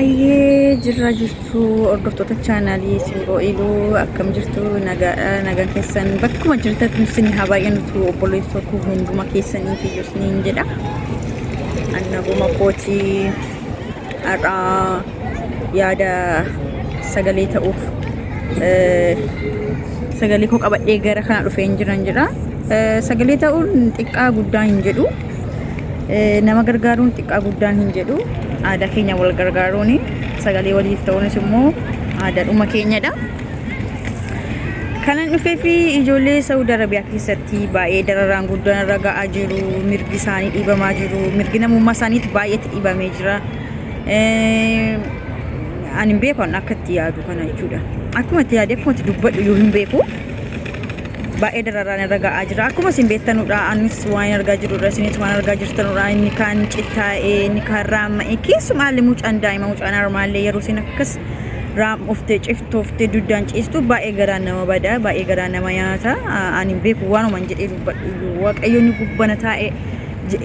Baay'ee jirra jirtu hordoftoota chaanaalii Simboo Iluu akkam jirtu nagaan keessan bakkuma jirtatti nusin haa baay'annutu obboleessa koo hunduma keessanii fi yosniin jedha. Annaguma kootii har'aa yaada sagalee ta'uuf sagalee koo qabadhee gara kana dhufeen jiran jedha. Sagalee ta'uun xiqqaa guddaa hin jedhu. Nama gargaaruun xiqqaa guddaa hin jedhu. Aadaa keenya wal gargaaruuni sagalee waliif ta'uunis immoo aadaadhuma keenyadha. Kanan dhufee fi ijoollee Saudi Arabiyaa keessatti baay'ee dararaan guddaan irra ga'aa jiru. Mirgi isaanii dhiibamaa jiru. Mirgi namummaa isaaniitti baay'eetti dhiibamee jira. Ani hin beeku akka itti yaadu kana jechuudha. Akkuma itti yaadee akkuma itti dubbadhu yoo hin beeku baay'ee dararaan irra ga'aa jira. Akkuma isin beektanudha. Anis waan argaa jirudha. Isinis waan argaa jirtanudha. Inni kaan cittaa'ee, inni kaan raama'ee keessumaallee mucaan daa'ima mucaan harmaallee yeroo isin akkas raam'oftee ciftooftee duddaan ciistu baay'ee garaan nama badaa, baay'ee garaan nama nyaata. Ani hin beeku waanuma jedhee dubbadhu. Waaqayyoon gubbana taa'ee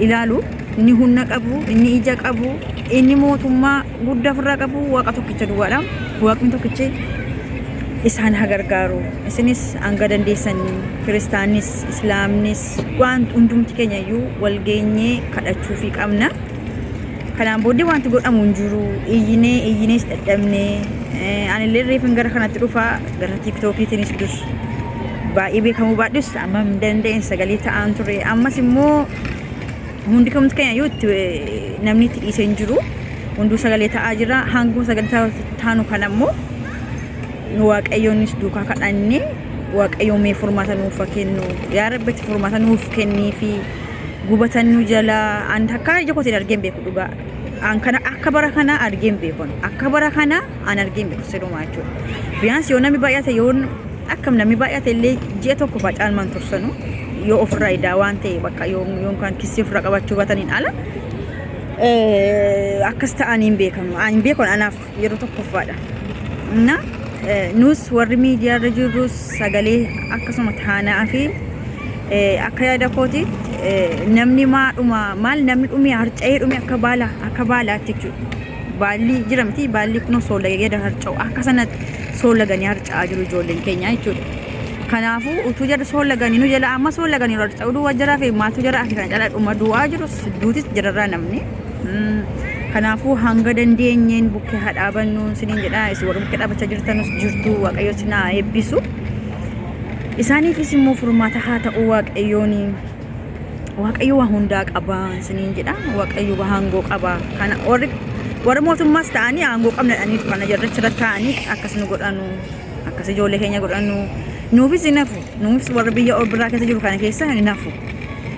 ilaalu inni humna qabu, inni ija qabu, inni mootummaa guddaa ofirraa qabu waaqa tokkicha duwwaadha. Waaqni tokkichi isaan haa gargaaru. Isinis hanga dandeessanii kiristaanis islaamnis waan hundumti keenya iyyuu wal geenyee kadhachuu fi qabna. Kanaan booddee wanti godhamu hin jiru. Iyyinees dadhabnee anillee reefin gara kanatti dhufaa gara tiiktookiitiinis dur baay'ee beekamuu baadhus amma hin danda'een sagalee ta'an ture. Ammas immoo hundi kamtu keenya iyyuu namni itti dhiisee hin jiru. Hunduu sagalee ta'aa jira. Hanguma sagalee taanu kan ammoo waaqayyonis duukaa kadhannee waaqayyoon mee furmaata nuuf kennu yaa rabbi itti furmaata nuuf kennii fi gubatan nu jala an akka ija kootiin argeen beeku dhugaa an kana akka bara kana argeen beekon akka bara kana an argeen beeku seduma jechuudha. Biyyaansi yoo namni baay'ate yoo akkam namni baay'ate illee ji'a tokko facaan man tursanu yoo ofirraa idaa waan ta'e bakka yoon kan kissii ofirraa qabachuu bataniin ala akkas ta'aniin beekamu an beekon anaaf yeroo tokkoffaadha. Na nus warri miidiyaa irra jirrus sagalee akkasuma taanaa fi akka yaada kootiitti namni maal namni dhumee harca'ee dhumee akka baalaatti jechuudha. Baalli jira miti baalli kun soolagee harca'u akka sanatti soolaganii harca'aa jiru ijoolleen keenya jechuudha. Kanaafuu utuu jara soolaganii nu jala amma soolaganii harca'u duwwaa jiraa fi maaltu jaraa fi kan cala dhuma du'aa jiru duutis jararraa namni. Kanaafuu hanga dandeenyeen bukkee hadhaabannu siniin jedha. Isin warra bukkee dhaabachaa jirtanus jirtu waaqayyo sinaa eebbisu. Isaaniifis immoo furmaata haa ta'u waaqayyoon waaqayyo waa hundaa qaba siniin jedha. Waaqayyo waa hangoo qaba. Kana warra mootummaas ta'anii hangoo qabnadhanii kana jarrachirra ta'anii akkas nu godhanu akkas ijoollee keenya godhanu nuufis nafu nuufis warra biyya biraa keessa jiru kana keessa hin nafu.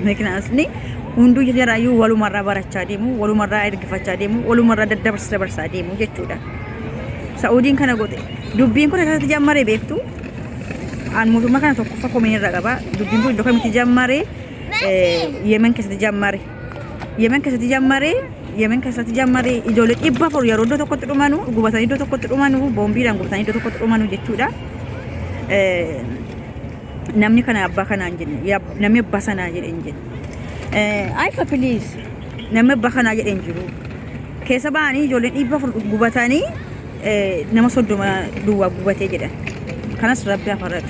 Meekinaasni hunduu jaraayyuu walumarraa barachaa deemu, walumarraa ergifachaa deemu, walumarraa dabarsaa deemu jechuudha. Saudiin kana godhe dubbiin kun akkasitti jammaree beektu an mootummaa kana tokkoffaa komeen irra qaba. Dubbiin kun iddoo kamitti jammaree Yemen keessatti jammaree Yemen keessatti jammaree ijoollee 400 yeroo iddoo tokkotti dhumanu gubatanii iddoo tokkotti dhumanu boombiidhaan gubatanii iddoo tokkotti dhumanu jechuudha. Namni kana abbaa kanaan jenne namni abbaa sanaa jedheen jenne. Aifa please nama abbaa kanaa jedheen jiru keessa ba'anii ijoolleen 400 gubatanii nama 30 duwwaa gubatee jedhan. Kanas rabbi afaradu.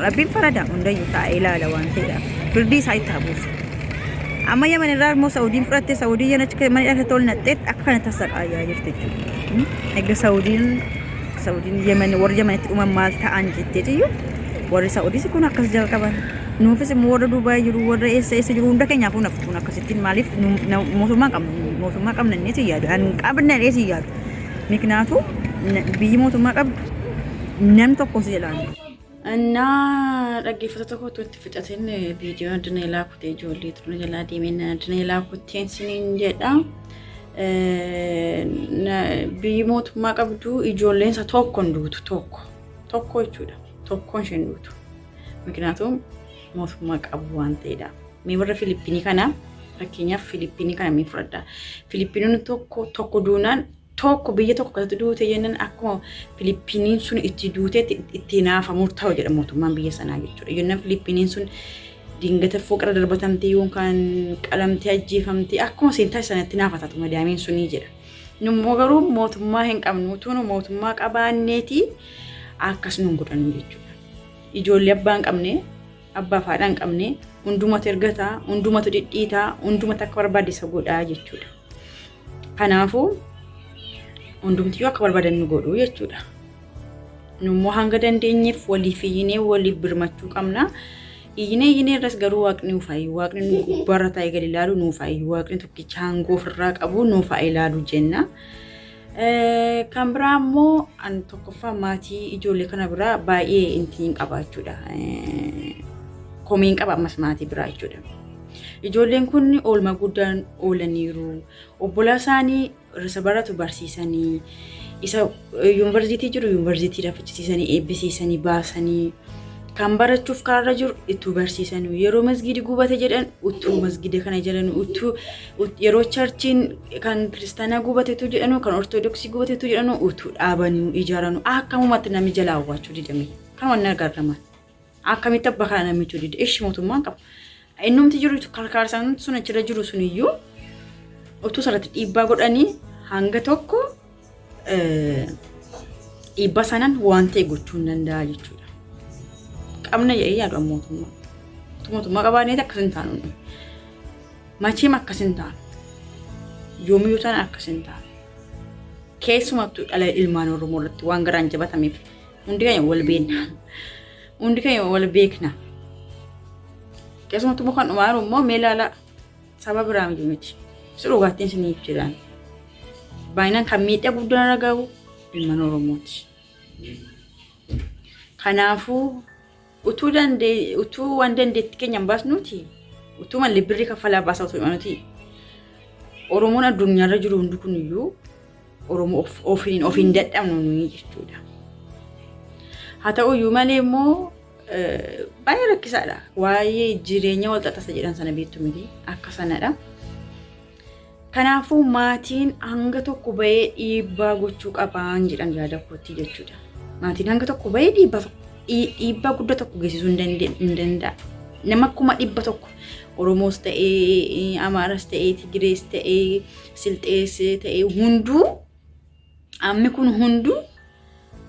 Rabbiin farada hundayyuu taa'ee ilaala waan ta'eedhaaf firdii isaa itti habuuf. Amma Yemen irraa immoo Saudiin fudhattee Saudii yana mana akka tolna xeet akka kana tasaqaayaa jirti jechuudha. Egaa Saudiin Yemen warra Yemenitti uuman maal ta'an jetteetiyyuu warri Saudiis kun akkas jalqaban. Nuufis immoo warra Dubaay jiru warra eessa jiru hunda keenyaaf naftu kun akkasittiin maaliif mootummaa qabna inni si yaadu an qabna inni si yaadu. Miknaatu biyyi mootummaa qabdu nam tokko si jedhaani. እና dhaggeeffata tokkotu itti fixateen viidiyoo adda laakutee ijoollee turre jalaa deemeen adda laakuteen siniin jedha. Biyyi mootummaa qabdu ijoolleen isa tokkoon duutu tokko jechuudha. Tokkoon isheen duutu. Miknaatuun mootummaa qabu waan ta'eedha. Mee warra Filippinii kana fakkeenyaaf Filippinii kana mee fudhadha. Filippinoonni tokko duunaan tokko biyya tokko keessatti duute jennaan akkuma Filippiniin sun itti duute itti naafa murtaa'u jedha mootummaan biyya sanaa jechuudha. Yennaan Filippiniin sun dingata fooqara darbatamtee yookaan qalamtee ajjeefamtee akkuma seentaa sanatti naafatatu madaamiin sunii jedha. Nummoo garuu mootummaa hin qabnu utuu mootummaa qabaanneeti akkas nun godhanu jechuudha. Ijoollee abbaa hin qabne, abbaa fi haadha hin qabne, hundumatu ergataa, hundumatu dhidhiitaa, hundumatu akka barbaade isa godhaa jechuudha. Kanaafuu hundumtiyyuu akka barbaadan nu godhu jechuudha. Nummoo hanga dandeenyeef waliif iyyinee waliif birmachuu qabna. Iyyinee irras garuu waaqni nuuf hayyu, waaqni nu gubbaarra taa'ee gadi ilaalu nuuf hayyu, waaqni tokkicha aangoo ofirraa qabu nuuf haa ilaalu jenna. Kan biraa immoo an tokkoffaa maatii ijoollee kana biraa baay'ee intiin qabaachuudha. Komiin qaba ammas maatii biraa jechuudha. Ijoolleen kun oolmaa guddaan oolaniiru. Obbolaa isaanii irra baratu barsiisanii, isa yuunivarsiitii jiru yuunivarsiitii rafichisiisanii, eebbisiisanii baasanii, kan barachuuf kaarra jiru itti barsiisanii, yeroo masgidi gubate jedhan utuu masgida kana jedhan, utuu yeroo charchiin kan kiristaanaa gubatetu jedhanu, kan ortodoksii gubatetu jedhanu utuu dhaabanii ijaaranu akkamumatti namni jalaa hawwaachuu didame. Kan wanni agarraman akkamitti abba kana namichuu dide ishi mootummaan qaba. Innumti jiru karkaarsaan sun achirra jiru suniyyuu utuu sarratti dhiibbaa godhanii hanga tokko dhiibbaa sanaan waan ta'e gochuu hin danda'a jechuudha. Qabna jedhee yaadu mootummaa. Mootummaa qabaanee akkas hin taanu. Machiim akkas hin taanu. Yoomiyyuu ta'an akkas hin taanu. Keessumattuu dhala ilmaan Oromoo irratti waan garaan jabatameef hundi keenya wal beekna. Hundi keenya wal beekna. Keessumattuu mukaan dhumaa jiru immoo mee ilaala saba biraa miti. Si dhugaattiin isiniif jedhaan. Baay'inaan kan miidhaa guddaan irra gahu ilmaan Oromooti. Kanaafuu utuu waan dandeetti keenya hin baasnuuti. Utuu malli birrii kaffalaa baasaa osoo himanuuti. Oromoon addunyaarra jiru hundi kun iyyuu Oromoo ofiin dadhabnu nuyi jechuudha. Haa ta'uyyuu malee immoo baay'ee rakkisaadha. Waa'ee jireenya wal xaxasa jedhan sana beektu miti akka sanadha. Kanaafuu maatiin hanga tokko bahee dhiibbaa gochuu qabaan jedhan yaada kootti jechuudha. Maatiin hanga tokko bahee dhiibbaa guddaa tokko geessisuu hin danda'a. Nama akkuma dhibba tokko Oromoos ta'ee, Amaaras ta'ee, Tigirees ta'ee, Silxees ta'ee hunduu ammi kun hunduu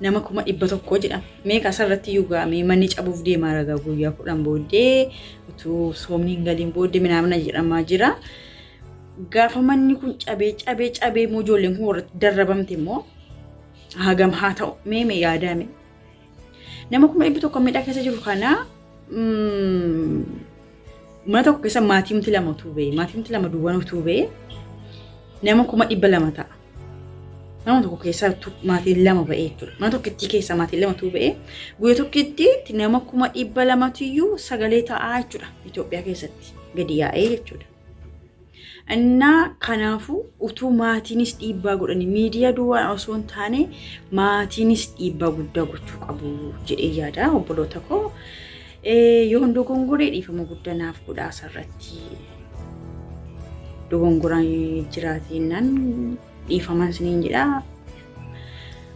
nama kuma dhibba tokko jedhama. Meeqa asirratti iyyuu gaamee manni cabuuf deemaa ragaa guyyaa 10 booddee utuu soomni hin galiin booddee minaamna jedhamaa jira. Gaafa manni kun cabee immoo ijoolleen kun warratti darrabamte immoo hagam haa ta'u mee yaadame. Nama kuma dhibba tokko miidhaa keessa jiru kana mana tokko keessa maatii lama utuu ba'e, maatii lama duwwaan utuu ba'e nama kuma 200 ta'a. Nama tokko keessa maatii lama ba'e jechuudha. Mana tokkittii keessa maatii lama utuu ba'e guyyaa tokkittii nama kuma 200 iyyuu sagalee ta'aa jechuudha Itoophiyaa keessatti gadi yaa'ee jechuudha. Innaa kanaafuu utuu maatiinis dhiibbaa godhanii miidiyaa duwwaan osoo hin taane maatiinis dhiibbaa guddaa gochuu qabu jedhee yaada obboloota koo. Yoo dogongoree dhiifama guddaa naaf godhaa asirratti. Dogongoraan jiraatinnan dhiifaman isiniin jedha.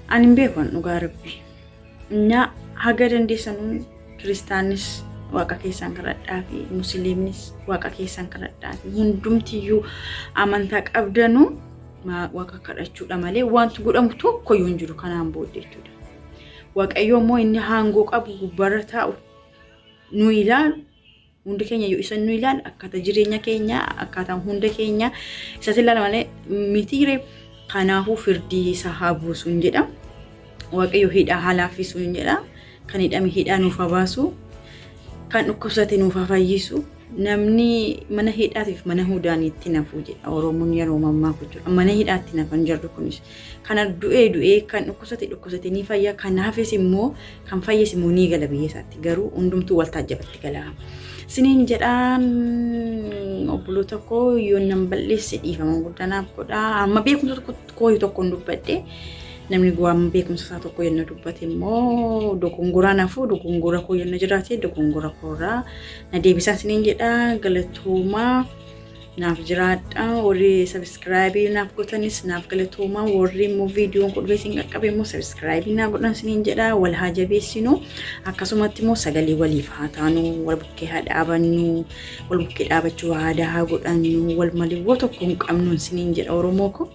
Ani hin beeku dhugaa Rabbi. Innaa haga dandeessan kiristaanis Waaqa keessan kadhadhaa fi musliimnis Waaqa keessan kadhadhaa fi hundumtiyyuu amantaa qabdanu Waaqa kadhachuudha malee wanti godhamu tokko yoo hin jiru kanaan booddee jechuudha. Waaqayyo immoo inni aangoo qabu gubbaarra taa'u nu ilaalu hundi keenya yoo isa nu ilaalu akkaataa jireenya keenya akkaataa hunda keenya isatti ilaala malee mitiire. Kanaafuu firdii isaa haa buusu hin jedha. Waaqayyo hidhaa haa laaffisu hin jedha. Kan hidhame hidhaa nuuf haa baasu. Kan dhukkubsate nuuf haa fayyisu. Namni mana hidhaatiif mana hudaan itti nafu jedha Oromoon yeroo mammaaku jechuudha. Mana hidhaatti nafan jarri kunis. Kana du'ee kan dhukkubsate ni fayya. Kan hafes immoo kan fayyes immoo ni gala biyya isaatti. Garuu hundumtuu wal taajjabatti gala. Siniin jedhaan obboloota koo yoo nan balleesse dhiifama guddanaaf godha. Amma beekumsa koo tokko hin dubbadhe. Namni waan beekumsa isaa tokko yenna dubbate immoo dogongora nafu dogongora koo yenna jiraate dogongora koorraa na deebisaa siniin jedha. Galatooma naaf jiraadha. Warri subscribe naaf godhanis naaf galatooma. Warri immoo viidiyoon kun dhufee isin qaqqabe immoo subscribe naaf godhan siniin jedha. Wal haa jabeessinu. Akkasumatti immoo sagalee waliif haa taanu, wal bukkee haa dhaabannu, wal bukkee dhaabachuu aadaa haa godhannu, wal malee waan tokko hin qabnu siniin jedha Oromoo ko.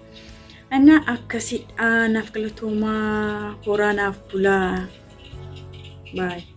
Ana akkasidha naaf galatoomaa horaa naaf bulaa. Bye.